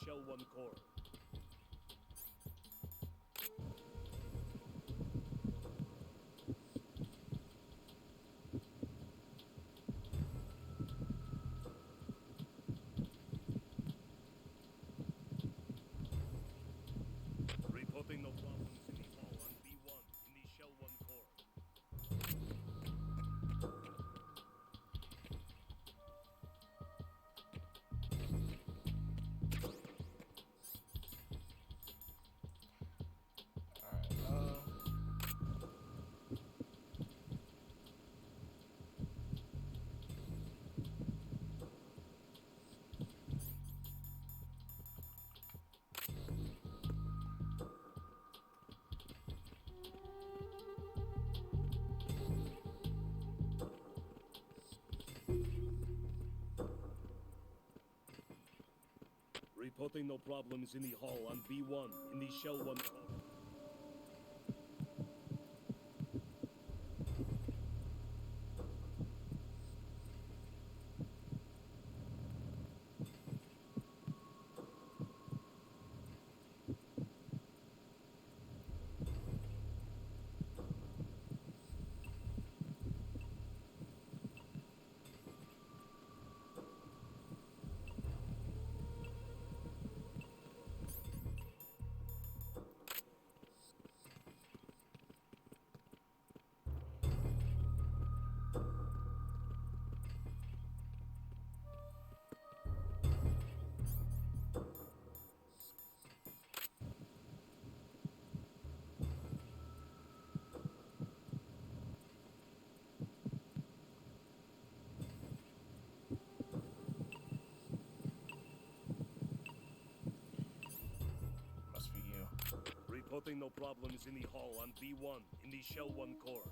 shell 1 core. Reporting no problems in the hall on B1 in the shell 1 core. Reporting no problems in the hall on B1 in the shell 1 core. Must be you. Reporting no problems in the hall on B1 in the shell 1 core.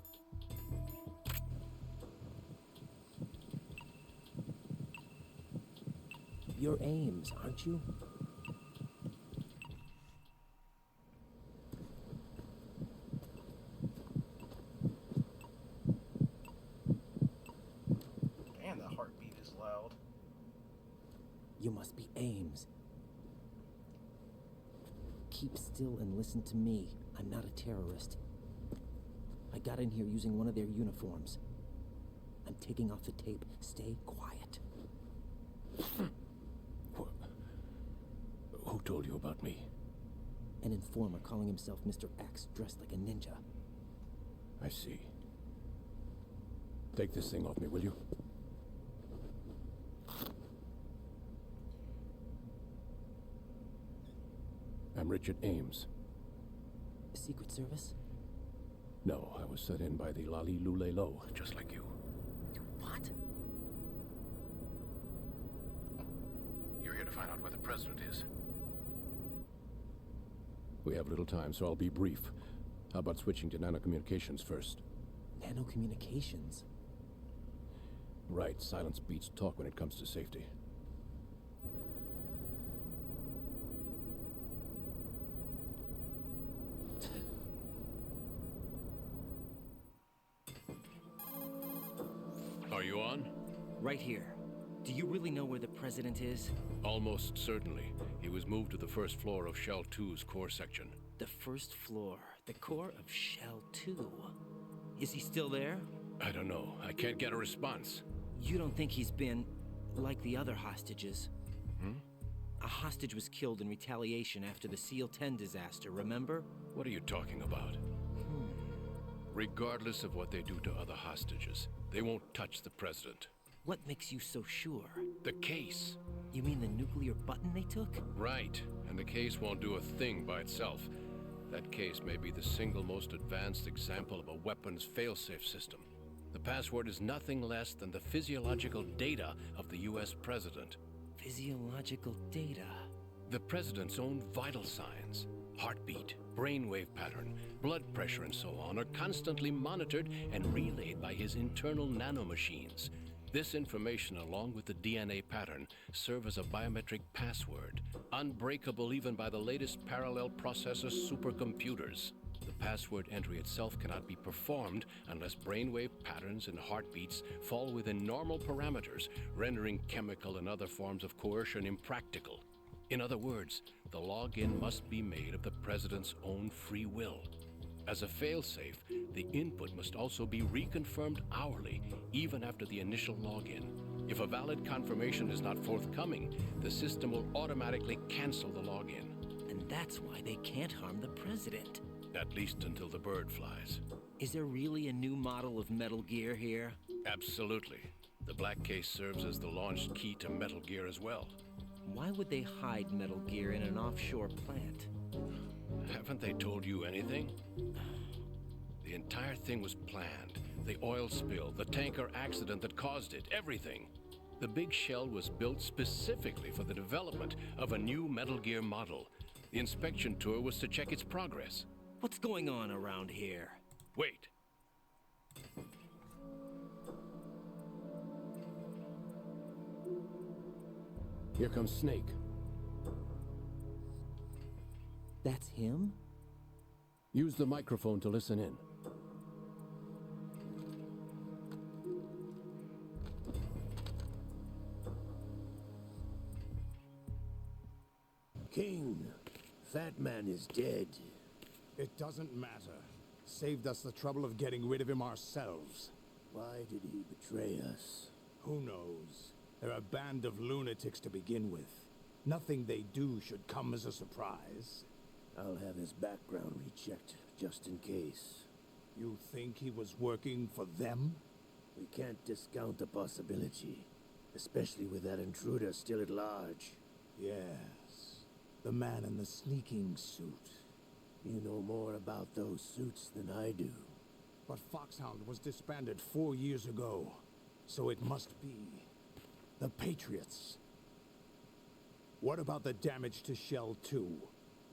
You're Ames, aren't you? And the heartbeat is loud. You must be Ames. Keep still and listen to me. I'm not a terrorist. I got in here using one of their uniforms. I'm taking off the tape. Stay quiet. Who told you about me? An informer calling himself Mr. X, dressed like a ninja. I see. Take this thing off me, will you? I'm Richard Ames. Secret Service? No, I was set in by the Lali Lule Lo, just like you. What? You're here to find out where the president is. We have little time, so I'll be brief. How about switching to nanocommunications first? Nanocommunications? Right, silence beats talk when it comes to safety. Are you on? Right here. Do you really know where the president is? Almost certainly. He was moved to the first floor of Shell 2's core section. The first floor. The core of Shell 2. Is he still there? I don't know. I can't get a response. You don't think he's been like the other hostages? Hmm? A hostage was killed in retaliation after the SEAL 10 disaster, remember? What are you talking about? Regardless of what they do to other hostages, they won't touch the president. What makes you so sure? The case. You mean the nuclear button they took? Right. And the case won't do a thing by itself. That case may be the single most advanced example of a weapons failsafe system. The password is nothing less than the physiological data of the US president. Physiological data? The president's own vital signs, heartbeat, brainwave pattern, blood pressure, and so on are constantly monitored and relayed by his internal nanomachines. This information, along with the DNA pattern, serve as a biometric password, unbreakable even by the latest parallel processor supercomputers. The password entry itself cannot be performed unless brainwave patterns and heartbeats fall within normal parameters, rendering chemical and other forms of coercion impractical. In other words, the login must be made of the President's own free will. As a failsafe, the input must also be reconfirmed hourly, even after the initial login. If a valid confirmation is not forthcoming, the system will automatically cancel the login. And that's why they can't harm the President. At least until the bird flies. Is there really a new model of Metal Gear here? Absolutely. The black case serves as the launch key to Metal Gear as well. Why would they hide Metal Gear in an offshore plant? Haven't they told you anything? The entire thing was planned. The oil spill, the tanker accident that caused it, everything. The big shell was built specifically for the development of a new Metal Gear model. The inspection tour was to check its progress. What's going on around here? Wait. Here comes Snake. That's him? Use the microphone to listen in. King, Fat Man is dead. It doesn't matter. Saved us the trouble of getting rid of him ourselves. Why did he betray us? Who knows? They're a band of lunatics to begin with. Nothing they do should come as a surprise. I'll have his background rechecked, just in case. You think he was working for them? We can't discount the possibility, especially with that intruder still at large. Yes. The man in the sneaking suit. You know more about those suits than I do. But Foxhound was disbanded 4 years ago. So it must be the Patriots. What about the damage to Shell 2?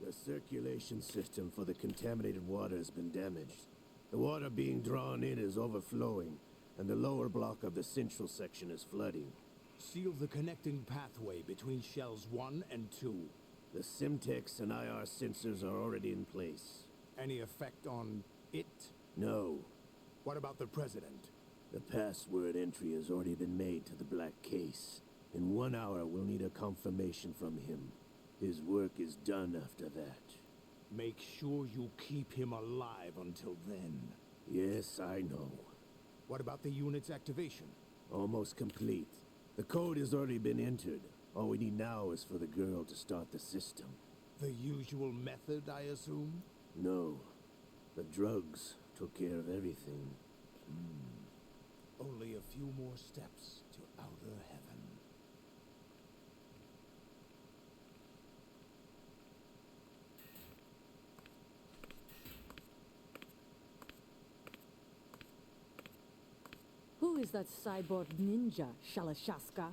The circulation system for the contaminated water has been damaged. The water being drawn in is overflowing, and the lower block of the central section is flooding. Seal the connecting pathway between Shells 1 and 2. The Simtex and IR sensors are already in place. Any effect on it? No. What about the President? The password entry has already been made to the black case. In 1 hour, we'll need a confirmation from him. His work is done after that. Make sure you keep him alive until then. Yes, I know. What about the unit's activation? Almost complete. The code has already been entered. All we need now is for the girl to start the system. The usual method, I assume? No. The drugs took care of everything. Only a few more steps to outer heaven. Who is that cyborg ninja, Shalashaska?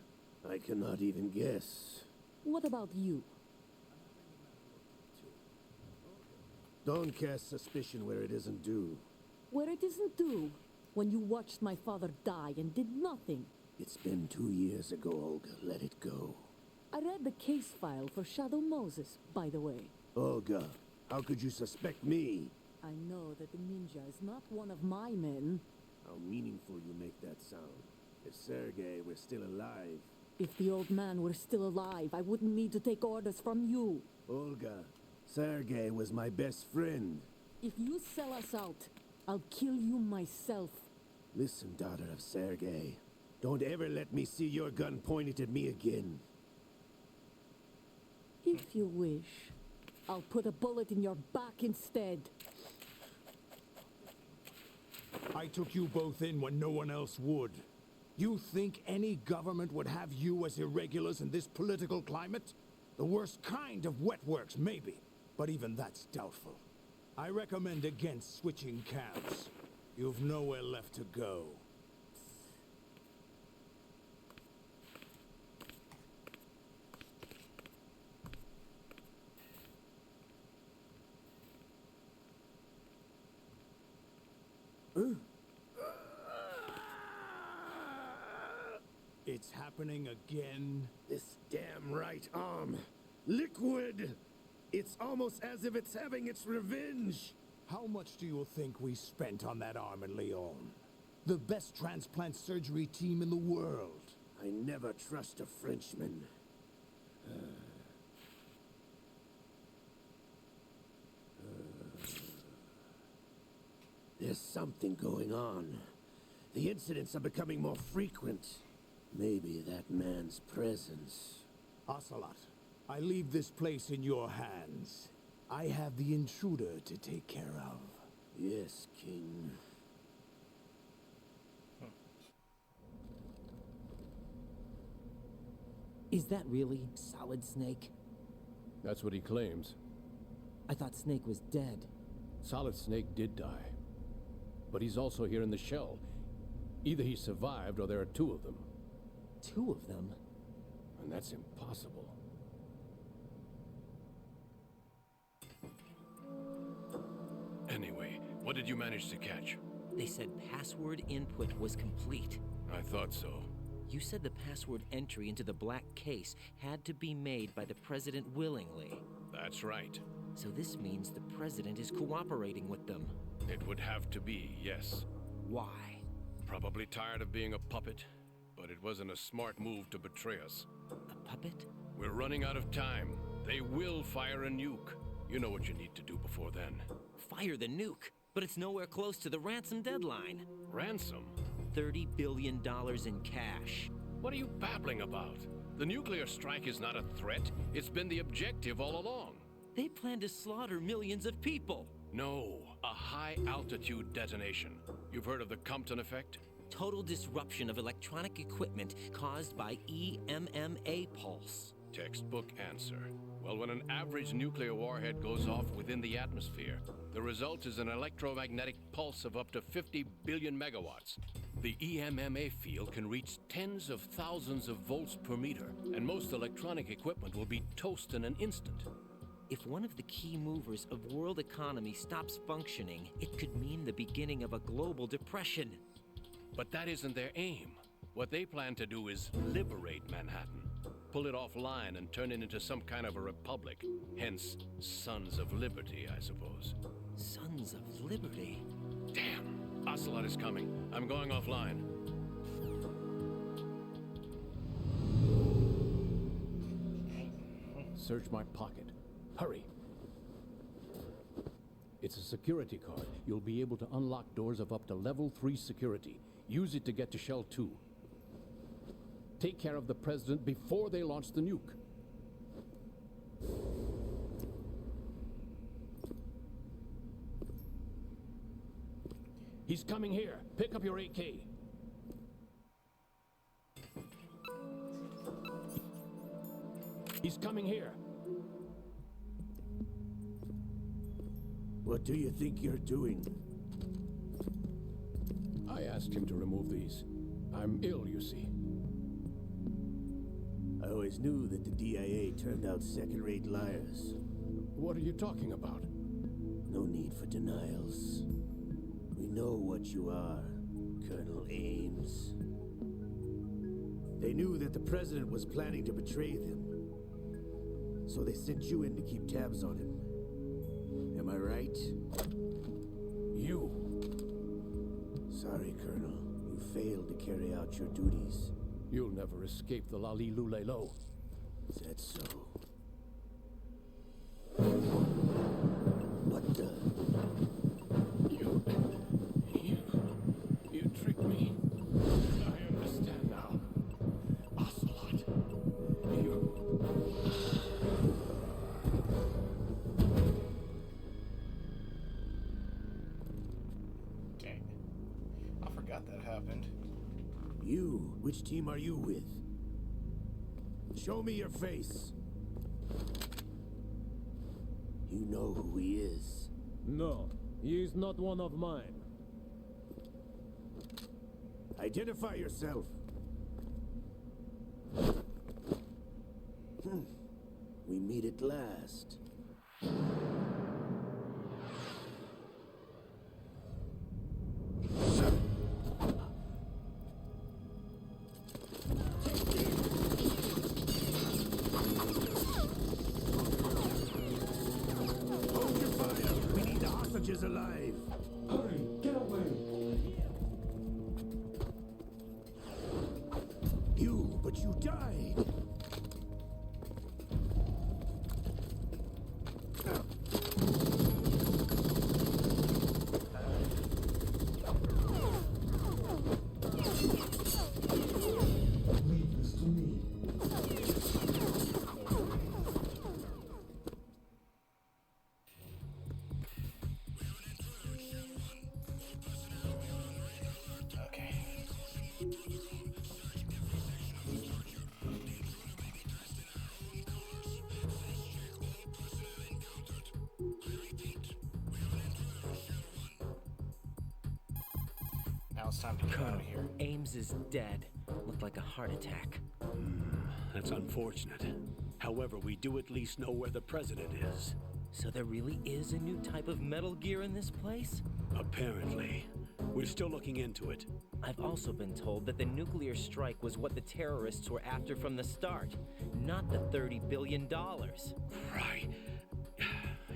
I cannot even guess. What about you? Don't cast suspicion where it isn't due. Where it isn't due, when you watched my father die and did nothing. It's been 2 years ago, Olga. Let it go. I read the case file for Shadow Moses, by the way. Olga, how could you suspect me? I know that the ninja is not one of my men. How meaningful you make that sound. If Sergei were still alive... If the old man were still alive, I wouldn't need to take orders from you. Olga, Sergei was my best friend. If you sell us out, I'll kill you myself. Listen, daughter of Sergei. Don't ever let me see your gun pointed at me again. If you wish, I'll put a bullet in your back instead. I took you both in when no one else would. You think any government would have you as irregulars in this political climate? The worst kind of wet works, maybe. But even that's doubtful. I recommend against switching camps. You've nowhere left to go. It's happening again. This damn right arm. Liquid! It's almost as if it's having its revenge. How much do you think we spent on that arm in Lyon? The best transplant surgery team in the world. I never trust a Frenchman. There's something going on. The incidents are becoming more frequent. Maybe that man's presence. Ocelot, I leave this place in your hands. I have the intruder to take care of. Yes, King. Is that really Solid Snake? That's what he claims. I thought Snake was dead. Solid Snake did die. But he's also here in the shell. Either he survived or there are two of them. Two of them? And that's impossible. Anyway, what did you manage to catch? They said password input was complete. I thought so. You said the password entry into the black case had to be made by the president willingly. That's right. So this means the president is cooperating with them. It would have to be, yes. Why? Probably tired of being a puppet, but it wasn't a smart move to betray us. A puppet? We're running out of time. They will fire a nuke. You know what you need to do before then. Fire the nuke, but it's nowhere close to the ransom deadline. Ransom? $30 billion in cash. What are you babbling about? The nuclear strike is not a threat. It's been the objective all along. They plan to slaughter millions of people. No, a high-altitude detonation. You've heard of the Compton effect? Total disruption of electronic equipment caused by EMMA pulse. Textbook answer. Well, when an average nuclear warhead goes off within the atmosphere, the result is an electromagnetic pulse of up to 50 billion megawatts. The EMMA field can reach tens of thousands of volts per meter, and most electronic equipment will be toast in an instant. If one of the key movers of world economy stops functioning, it could mean the beginning of a global depression. But that isn't their aim. What they plan to do is liberate Manhattan. Pull it offline and turn it into some kind of a republic. Hence, Sons of Liberty, I suppose. Sons of Liberty? Damn! Ocelot is coming. I'm going offline. Search my pocket. Hurry! It's a security card. You'll be able to unlock doors of up to level 3 security. Use it to get to Shell 2. Take care of the president before they launch the nuke. He's coming here. Pick up your AK. He's coming here. What do you think you're doing? I asked him to remove these. I'm ill, you see. I always knew that the DIA turned out second-rate liars. What are you talking about? No need for denials. We know what you are, Colonel Ames. They knew that the president was planning to betray them. So they sent you in to keep tabs on him. Am I right? You. Sorry, Colonel. You failed to carry out your duties. You'll never escape the Lali Lulelo. Is that so? What the? You tricked me. I understand now. Ocelot. Dang. I forgot that happened. You? Which team are you with? Show me your face. You know who he is. No, he is not one of mine. Identify yourself. We meet at last. Hold your fire. We need the hostages alive. Hurry, get away! But you died. time to get out of here. Ames is dead. Looked like a heart attack. That's unfortunate. However, we do at least know where the president is. So there really is a new type of Metal Gear in this place? Apparently. We're still looking into it. I've also been told that the nuclear strike was what the terrorists were after from the start, not the $30 billion. Right.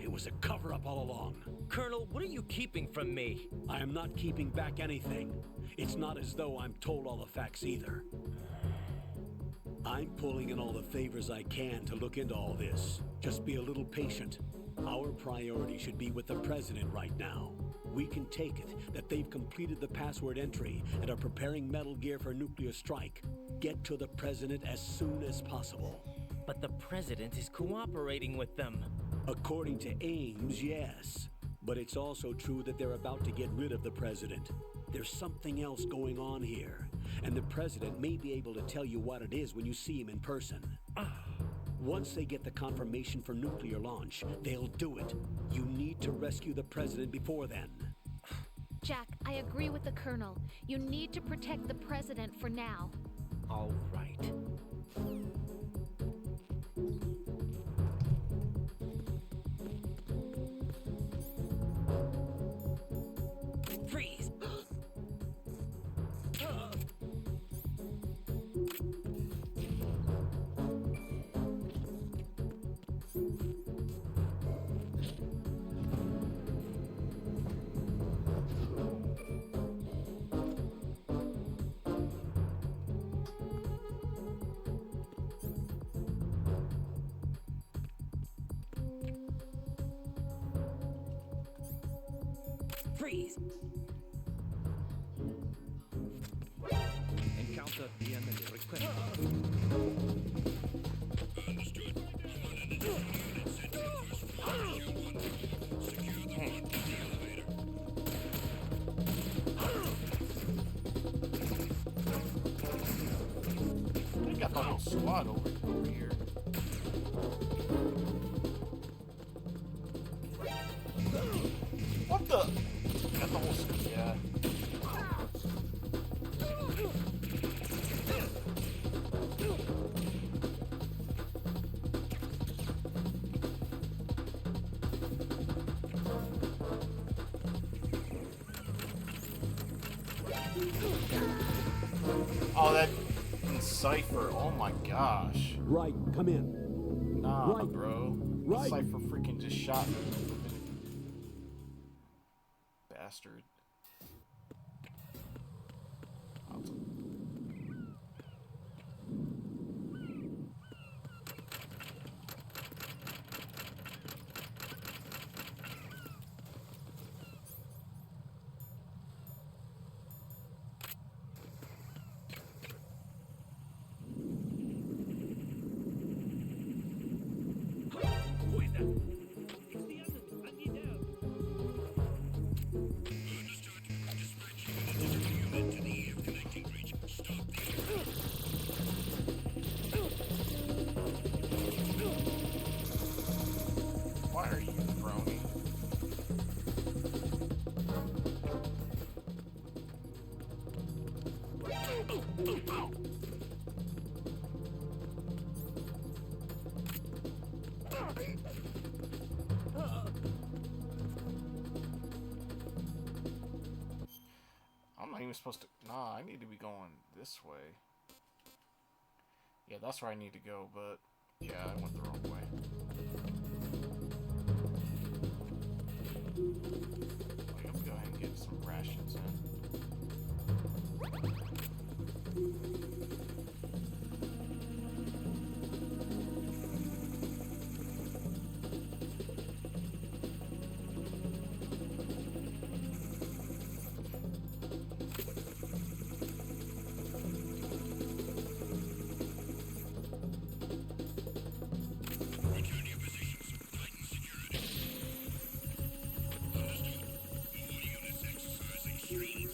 It was a cover-up all along. Colonel, what are you keeping from me? I am not keeping back anything. It's not as though I'm told all the facts either. I'm pulling in all the favors I can to look into all this. Just be a little patient. Our priority should be with the president right now. We can take it that they've completed the password entry and are preparing Metal Gear for nuclear strike. Get to the president as soon as possible. But the president is cooperating with them. According to Ames, yes. But it's also true that they're about to get rid of the president. There's something else going on here, and the president may be able to tell you what it is when you see him in person. Once they get the confirmation for nuclear launch, they'll do it. You need to rescue the president before then. Jack, I agree with the Colonel. You need to protect the president for now. All right. Freeze! Freeze! Encounter the enemy request. We got the whole squad over here. What the? Got the whole squad, yeah. Oh, that Cypher. Oh my gosh. Right, come in. Nah, Right. bro. Right. Cypher freaking just shot me. Bastard. Who is that? It's the enemy. I need help. Understood. Dispatch unit to the air connecting bridge. Stop the air. Why are you groaning? I'm not even supposed to. Nah, I need to be going this way. Yeah, that's where I need to go, but yeah, I went the wrong way. I'm gonna go ahead and get some rations in. Return to your positions. Tighten security. Understood. All units exercise extreme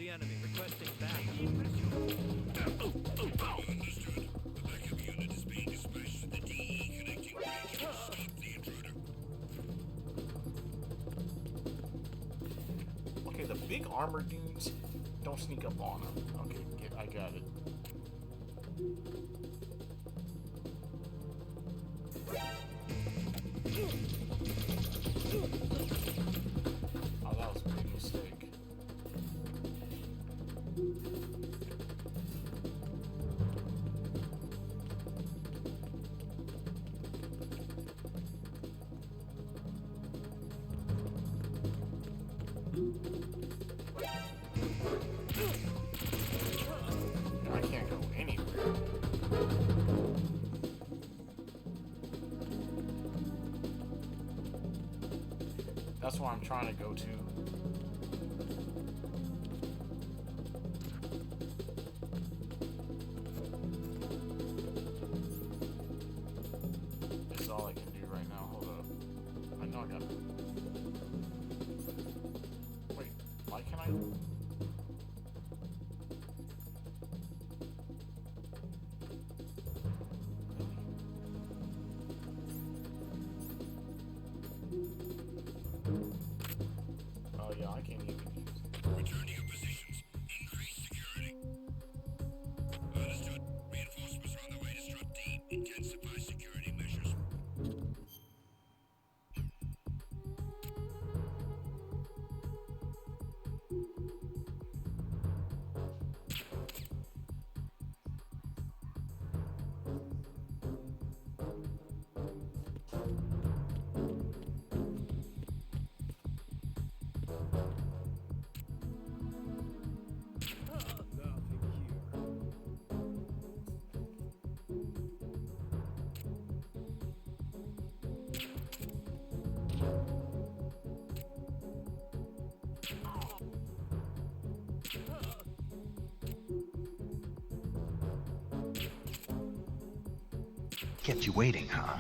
the enemy. Requesting back. Understood. A backup unit is being dispatched to the DE connecting bridge. Stop the intruder. Okay, the big armor dudes, don't sneak up on them. Okay, I got it. Oh, that was a big mistake. I can't go anywhere. That's where I'm trying to go to. That's all I can do right now. Hold up. I know I got it. Wait, why can't I? Oh yeah, I can't even use it. Return to your positions. Increase security. Understood. Reinforcements are on their way to Strut D. Intensify security measures. Kept you waiting, huh?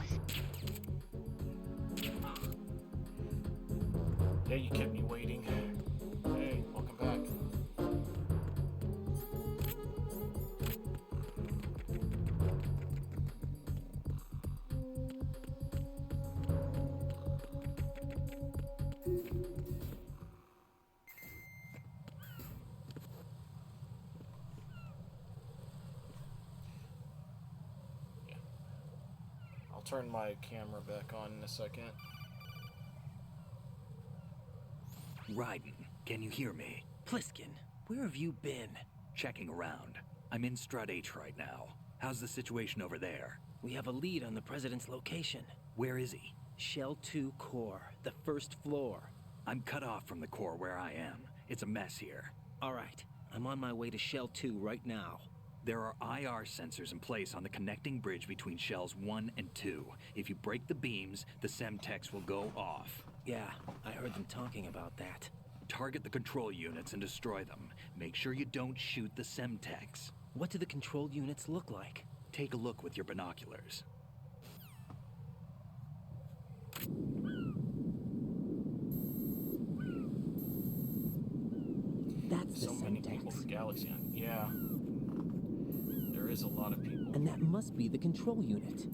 Yeah, you kept me waiting. Hey, welcome back. I'll turn my camera back on in a second. Raiden, can you hear me? Pliskin, where have you been? Checking around. I'm in Strut H right now. How's the situation over there? We have a lead on the president's location. Where is he? Shell 2 core, the first floor. I'm cut off from the core where I am. It's a mess here. All right, I'm on my way to Shell 2 right now. There are IR sensors in place on the connecting bridge between Shells 1 and 2. If you break the beams, the Semtex will go off. Yeah, I heard them talking about that. Target the control units and destroy them. Make sure you don't shoot the Semtex. What do the control units look like? Take a look with your binoculars. That's the So many people Semtex. for Galaxian. Yeah. There is a lot of people. And that must be the control unit.